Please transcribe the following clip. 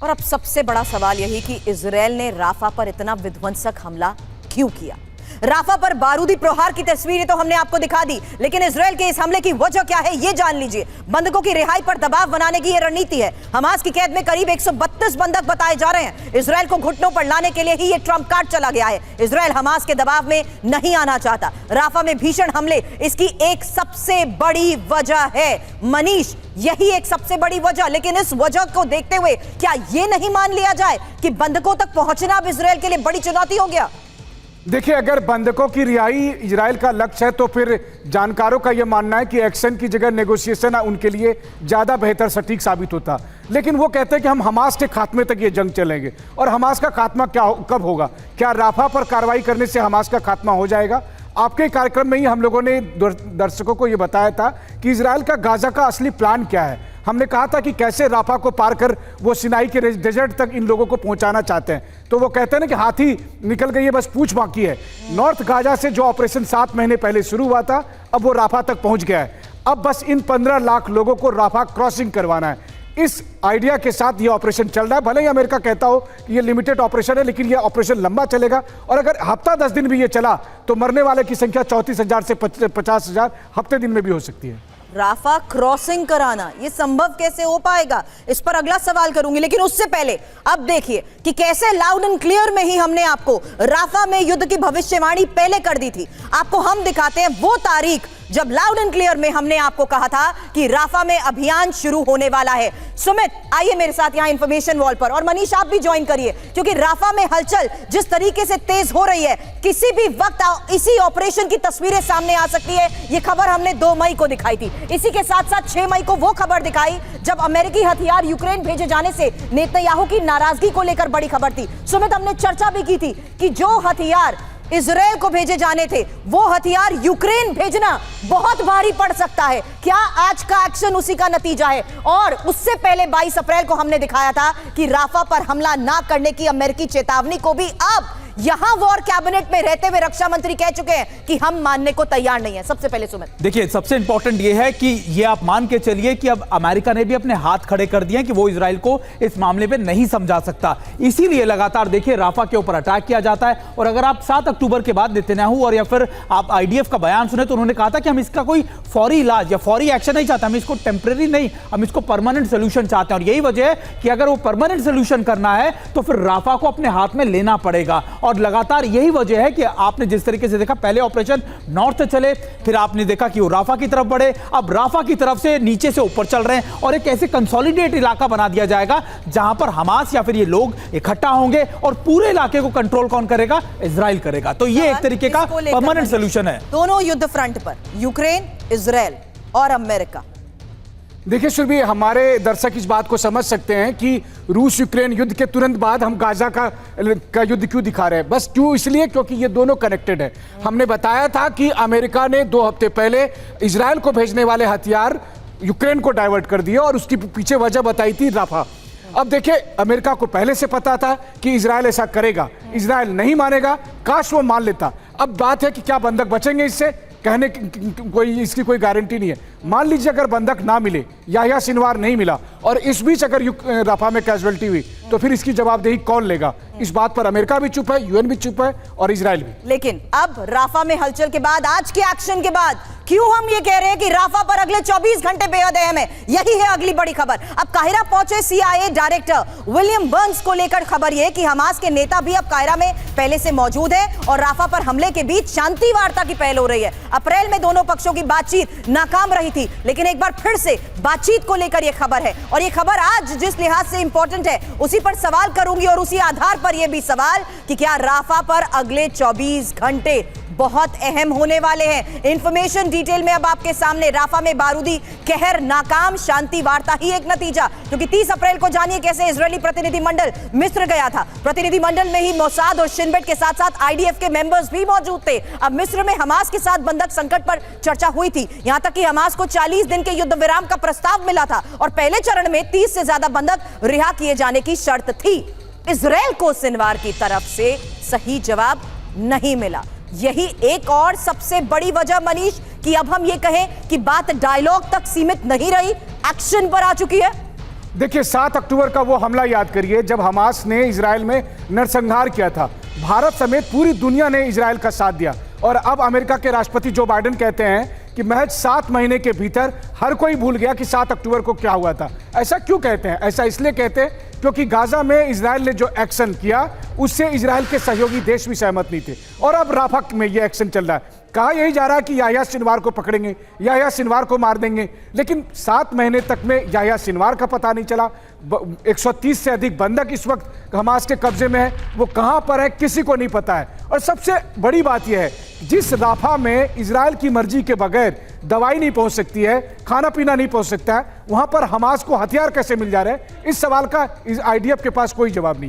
और अब सबसे बड़ा सवाल यही कि इजरायल ने राफा पर इतना विध्वंसक हमला क्यों किया। राफा पर बारूदी प्रहार की तस्वीरें तो हमने आपको दिखा दी, लेकिन इजरायल के इस हमले की वजह क्या है ये जान लीजिए। बंधकों की रिहाई पर दबाव बनाने की यह रणनीति है। हमास की कैद में करीब 132 बंधक बताए जा रहे हैं। इजरायल को घुटनों पर लाने के लिए ही यह ट्रम्प कार्ड चला गया है। इजरायल हमास के दबाव में नहीं आना चाहता। राफा में भीषण हमले इसकी एक सबसे बड़ी वजह है मनीष, यही एक सबसे बड़ी वजह। लेकिन इस वजह को देखते हुए क्या यह नहीं मान लिया जाए कि बंधकों तक पहुंचना अब इजरायल के लिए बड़ी चुनौती हो गया। देखिए, अगर बंधकों की रिहाई इजरायल का लक्ष्य है तो फिर जानकारों का यह मानना है कि एक्शन की जगह नेगोशिएशन उनके लिए ज्यादा बेहतर सटीक साबित होता। लेकिन वो कहते हैं कि हम हमास के खात्मे तक ये जंग चलेंगे। और हमास का खात्मा कब होगा? क्या राफा पर कार्रवाई करने से हमास का खात्मा हो जाएगा? आपके कार्यक्रम में ही हम लोगों ने दर्शकों को यह बताया था कि इजरायल का गाजा का असली प्लान क्या है। हमने कहा था कि कैसे राफा को पार कर वो सिनाई के डेजर्ट तक इन लोगों को पहुंचाना चाहते हैं। तो वो कहते हैं ना कि हाथी निकल गई है, बस पूंछ बाकी है। नॉर्थ गाजा से जो ऑपरेशन 7 महीने पहले शुरू हुआ था, अब वो राफा तक पहुंच गया है। अब बस इन 15 लाख लोगों को राफा क्रॉसिंग करवाना है। इस आइडिया के साथ ये ऑपरेशन चल रहा है। भले ही अमेरिका कहता हो कि ये लिमिटेड ऑपरेशन है, लेकिन ये ऑपरेशन लंबा चलेगा। और अगर हफ्ता 10 दिन भी ये चला तो मरने वाले की संख्या 34,000 से 50,000 हफ्ते दिन में भी हो सकती है। राफा क्रॉसिंग कराना ये संभव कैसे हो पाएगा, इस पर अगला सवाल करूंगी। लेकिन उससे पहले अब देखिए कि कैसे लाउड एंड क्लियर में ही हमने आपको राफा में युद्ध की भविष्यवाणी पहले कर दी थी। आपको हम दिखाते हैं वो तारीख जब लाउड एंड क्लियर में हमने आपको कहा था कि राफा में अभियान शुरू होने वाला है। सुमित आइए मेरे साथ यहां इंफॉर्मेशन वॉल पर, और मनीष आप भी ज्वाइन करिए, क्योंकि राफा में हलचल जिस तरीके से तेज हो रही है, किसी भी वक्त इसी ऑपरेशन की तस्वीरें सामने आ सकती है। यह खबर हमने 2 मई को दिखाई थी। इसी के साथ साथ 6 मई को वो खबर दिखाई जब अमेरिकी हथियार यूक्रेन भेजे जाने से नेतन्याहू की नाराजगी को लेकर बड़ी खबर थी। सुमित हमने चर्चा भी की थी कि जो हथियार इजरायल को भेजे जाने थे वो हथियार यूक्रेन भेजना बहुत भारी पड़ सकता है। क्या आज का एक्शन उसी का नतीजा है? और उससे पहले 22 अप्रैल को हमने दिखाया था कि राफा पर हमला ना करने की अमेरिकी चेतावनी को भी अब यहां वॉर कैबिनेट में रहते हुए रक्षा मंत्री कह चुके हैं कि हम मानने को तैयार नहीं है। सबसे पहले सुमित देखिए, सबसे इंपॉर्टेंट यह है कि ये आप मान के चलिए कि अब अमेरिका ने भी अपने हाथ खड़े कर दिए कि वो इजराइल को इस मामले में नहीं समझा सकता। इसीलिए लगातार देखिए राफा के ऊपर अटैक किया जाता है। और अगर आप 7 अक्टूबर के बाद नेतन्याहू और या फिर आप आईडीएफ का बयान सुने तो उन्होंने कहा था कि हम इसका कोई फौरी इलाज या फौरी एक्शन नहीं चाहते, हम इसको टेम्परेरी नहीं, हम इसको परमानेंट सोल्यूशन चाहते हैं। और यही वजह है कि अगर वो परमानेंट सोल्यूशन करना है तो फिर राफा को अपने हाथ में लेना पड़ेगा। और लगातार यही वजह है कि आपने जिस तरीके से देखा, पहले ऑपरेशन नॉर्थ चले, फिर आपने देखा कि वो राफा की तरफ बढ़े, अब राफा की तरफ से नीचे से ऊपर चल रहे हैं। और एक ऐसे कंसोलिडेट इलाका बना दिया जाएगा जहां पर हमास या फिर ये लोग इकट्ठा होंगे और पूरे इलाके को कंट्रोल कौन करेगा? इजराइल करेगा। तो ये एक तरीके का परमानेंट सोल्यूशन है दोनों युद्ध फ्रंट पर, यूक्रेन, इजरायल और अमेरिका। देखिए सुरभि, हमारे दर्शक इस बात को समझ सकते हैं कि रूस यूक्रेन युद्ध के तुरंत बाद हम गाजा का युद्ध क्यों दिखा रहे हैं। बस क्यों? इसलिए क्योंकि ये दोनों कनेक्टेड है। हमने बताया था कि अमेरिका ने 2 हफ्ते पहले इजरायल को भेजने वाले हथियार यूक्रेन को डाइवर्ट कर दिए और उसकी पीछे वजह बताई थी राफा। अब देखिए, अमेरिका को पहले से पता था कि इजरायल ऐसा करेगा। इजरायल नहीं मानेगा, काश वो मान लेता। अब बात है कि क्या बंधक बचेंगे इससे, कहने की इसकी कोई गारंटी नहीं है। मान लीजिए अगर बंधक ना मिले, या सिनवार नहीं मिला, और इस बीच अगर राफा में कैजुअलिटी हुई, तो फिर इसकी जवाबदेही कौन लेगा? इस बात पर अमेरिका भी चुप है, यूएन भी चुप है और इजराइल भी। लेकिन अब राफा में हलचल के बाद, आज के एक्शन के बाद, क्यों हम ये कह रहे हैं कि राफा पर अगले 24 घंटे बेहद अहम है? यही है अगली बड़ी खबर। अब काहिरा पहुंचे सीआईए डायरेक्टर विलियम बर्न्स को लेकर खबर यह कि हमास के नेता भी अब काहिरा में पहले से मौजूद है और राफा पर हमले के बीच शांति वार्ता की पहल हो रही है। अप्रैल में दोनों पक्षों की बातचीत नाकाम रही थी, लेकिन एक बार फिर से बातचीत को लेकर यह खबर है। और यह खबर आज जिस लिहाज से इंपॉर्टेंट है उसी पर सवाल करूंगी, और उसी आधार पर यह भी सवाल कि क्या राफा पर अगले 24 घंटे बहुत अहम होने वाले हैं। इंफॉर्मेशन डिटेल में अब आपके सामने। राफा में बारूदी कहर नाकाम, शांति वार्ता ही एक नतीजा। क्योंकि 30 अप्रैल को जानिए कैसे इजरायली प्रतिनिधिमंडल मिस्र गया था। प्रतिनिधिमंडल में ही मोसाद और शिनबेट के साथ साथ आईडीएफ के मेंबर्स भी मौजूद थे। अब मिस्र में हमास के साथ बंधक संकट पर चर्चा हुई थी। यहां तक कि हमास को 40 दिन के युद्ध विराम का प्रस्ताव मिला था और पहले चरण में 30 से ज्यादा बंधक रिहा किए जाने की शर्त थी। इजरायल को सिनवार की तरफ से सही जवाब नहीं मिला। यही एक और सबसे बड़ी वजह मनीष कि अब हम ये कहें कि बात डायलॉग तक सीमित नहीं रही, एक्शन पर आ चुकी है। देखिए 7 अक्टूबर का वो हमला याद करिए जब हमास ने इजराइल में नरसंहार किया था। भारत समेत पूरी दुनिया ने इजराइल का साथ दिया और अब अमेरिका के राष्ट्रपति जो बाइडेन कहते हैं कि महज 7 महीने के भीतर हर कोई भूल गया कि 7 अक्टूबर को क्या हुआ था। ऐसा क्यों कहते हैं? ऐसा इसलिए कहते हैं क्योंकि गाजा में इजराइल ने जो एक्शन किया उससे इजराइल के सहयोगी देश भी सहमत नहीं थे और अब राफा में ये एक्शन चल रहा है। कहा यही जा रहा है कि याह्या सिनवार को पकड़ेंगे, याह्या सिनवार को मार देंगे, लेकिन 7 महीने तक में याह्या सिनवार का पता नहीं चला। 130 से अधिक बंधक इस वक्त हमास के कब्जे में है, वो कहां पर है किसी को नहीं पता है। और सबसे बड़ी बात यह है जिस राफा में इजराइल की मर्जी के बगैर दवाई नहीं पहुंच सकती है, खाना पीना नहीं पहुंच सकता है, वहां पर हमास को हथियार कैसे मिल जा रहे हैं? इस सवाल का IDF के पास कोई जवाब नहीं।